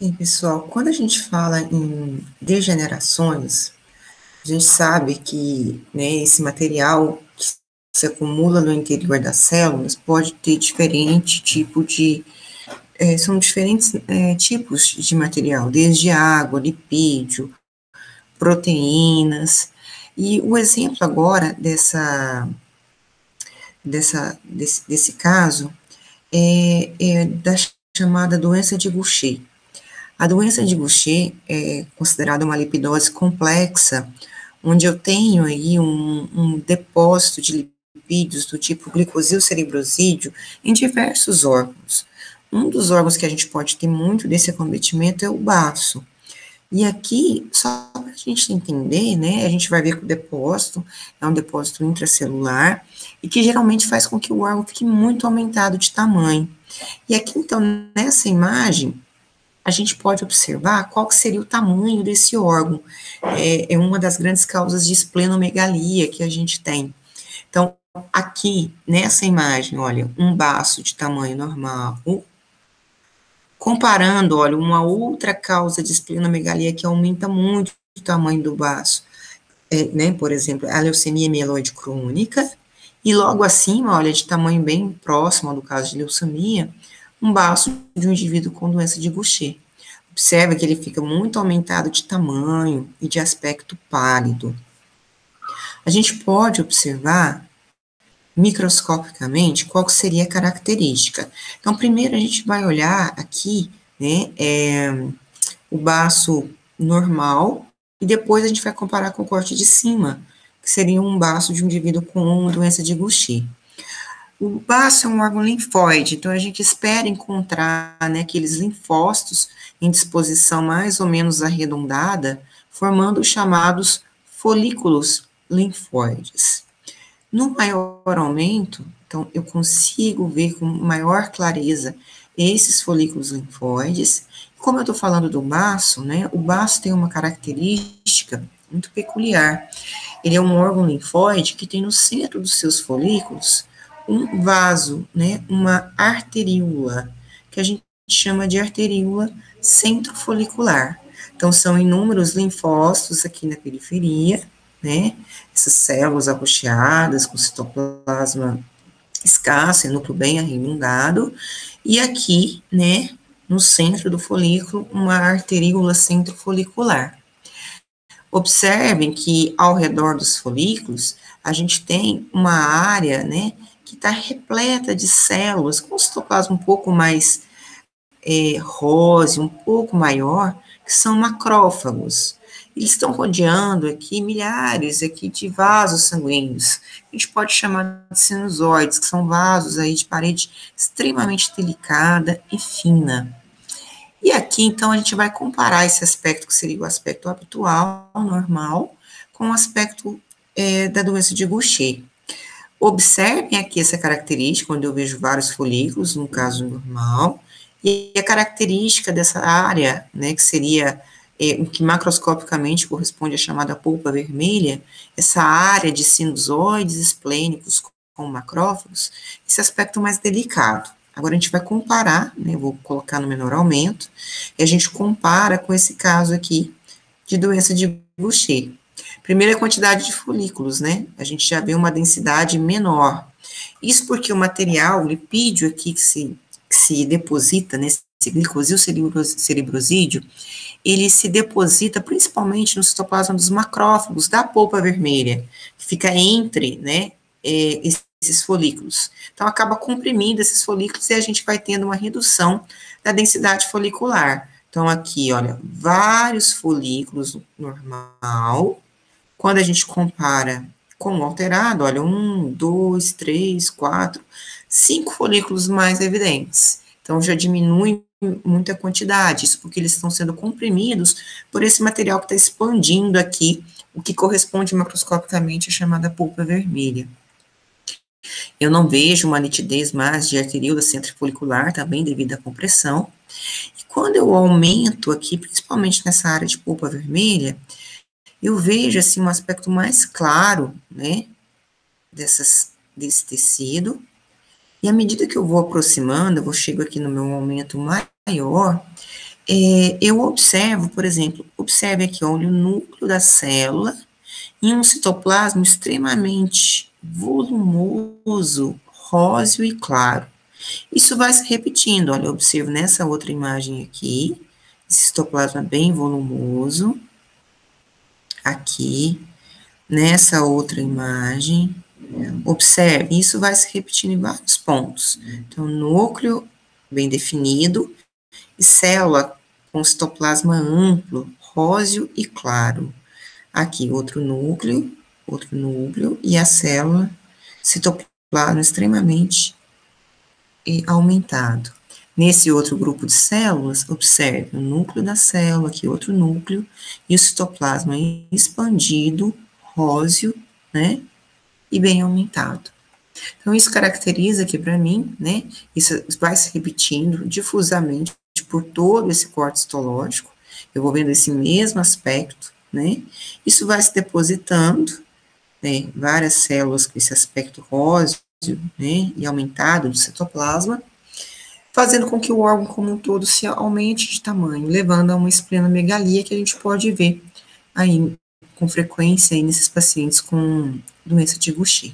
E, pessoal, quando a gente fala em degenerações, a gente sabe que, né, esse material que se acumula no interior das células pode ter diferente tipo de, são diferentes tipos de material, desde água, lipídio, proteínas. E o exemplo agora desse caso é da chamada doença de Gaucher. A doença de Gaucher é considerada uma lipidose complexa, onde eu tenho aí um depósito de lipídios do tipo glicosilcerebrosídeo em diversos órgãos. Um dos órgãos que a gente pode ter muito desse acometimento é o baço. E aqui, só para a gente entender, né, a gente vai ver que o depósito é um depósito intracelular e que geralmente faz com que o órgão fique muito aumentado de tamanho. E aqui, então, nessa imagem, a gente pode observar qual que seria o tamanho desse órgão. É uma das grandes causas de esplenomegalia que a gente tem. Então, aqui, nessa imagem, olha, um baço de tamanho normal, comparando, olha, uma outra causa de esplenomegalia que aumenta muito o tamanho do baço, né, por exemplo, a leucemia mieloide crônica, e logo acima, olha, de tamanho bem próximo ao do caso de leucemia, um baço de um indivíduo com doença de Gaucher. Observa que ele fica muito aumentado de tamanho e de aspecto pálido. A gente pode observar microscopicamente qual seria a característica. Então, primeiro a gente vai olhar aqui, né, o baço normal, e depois a gente vai comparar com o corte de cima, que seria um baço de um indivíduo com doença de Gaucher. O baço é um órgão linfóide, então a gente espera encontrar, né, aqueles linfócitos em disposição mais ou menos arredondada, formando os chamados folículos linfóides. No maior aumento, então eu consigo ver com maior clareza esses folículos linfóides. Como eu estou falando do baço, né, o baço tem uma característica muito peculiar. Ele é um órgão linfóide que tem no centro dos seus folículos um vaso, né, uma arteríola, que a gente chama de arteríola centrofolicular. Então, são inúmeros linfócitos aqui na periferia, né, essas células arroxeadas com citoplasma escasso e núcleo bem arredondado, e aqui, né, no centro do folículo, uma arteríola centrofolicular. Observem que ao redor dos folículos, a gente tem uma área, né, que está repleta de células, com citoplasma um pouco mais rosa, um pouco maior, que são macrófagos. Eles estão rodeando aqui milhares aqui de vasos sanguíneos. A gente pode chamar de sinusoides, que são vasos aí de parede extremamente delicada e fina. E aqui, então, a gente vai comparar esse aspecto, que seria o aspecto habitual, normal, com o aspecto da doença de Gaucher. Observem aqui essa característica, onde eu vejo vários folículos, no caso normal, e a característica dessa área, né, que seria o que macroscopicamente corresponde à chamada polpa vermelha, essa área de sinusoides esplênicos com macrófagos, esse aspecto mais delicado. Agora a gente vai comparar, né, vou colocar no menor aumento, e a gente compara com esse caso aqui de doença de Gaucher. Primeiro, a quantidade de folículos, né? A gente já vê uma densidade menor. Isso porque o material, o lipídio aqui que se deposita nesse glicosil cerebrosídeo, ele se deposita principalmente no citoplasma dos macrófagos da polpa vermelha, que fica entre, né, esses folículos. Então, acaba comprimindo esses folículos e a gente vai tendo uma redução da densidade folicular. Então, aqui, olha, vários folículos normal. Quando a gente compara com o alterado, olha, 5 folículos mais evidentes. Então, já diminui muita quantidade, isso porque eles estão sendo comprimidos por esse material que está expandindo aqui, o que corresponde macroscopicamente à chamada polpa vermelha. Eu não vejo uma nitidez mais de arteríola centrifolicular, também devido à compressão. E quando eu aumento aqui, principalmente nessa área de polpa vermelha, eu vejo, assim, um aspecto mais claro, né, desse tecido, e à medida que eu vou aproximando, eu chego aqui no meu aumento maior, eu observo, por exemplo, observe aqui, olha, o núcleo da célula em um citoplasma extremamente volumoso, róseo e claro. Isso vai se repetindo, olha, eu observo nessa outra imagem aqui, esse citoplasma bem volumoso, aqui, nessa outra imagem, observe, isso vai se repetindo em vários pontos. Então, núcleo bem definido, e célula com citoplasma amplo, róseo e claro. Aqui, outro núcleo, e a célula, citoplasma extremamente aumentado. Nesse outro grupo de células, observe o núcleo da célula, aqui outro núcleo, e o citoplasma expandido, róseo, né, e bem aumentado. Então, isso caracteriza aqui para mim, né, isso vai se repetindo difusamente por todo esse corte histológico, eu vou vendo esse mesmo aspecto, né, isso vai se depositando, né, várias células com esse aspecto róseo, né, e aumentado do citoplasma, fazendo com que o órgão como um todo se aumente de tamanho, levando a uma esplenomegalia que a gente pode ver aí com frequência aí nesses pacientes com doença de Gaucher.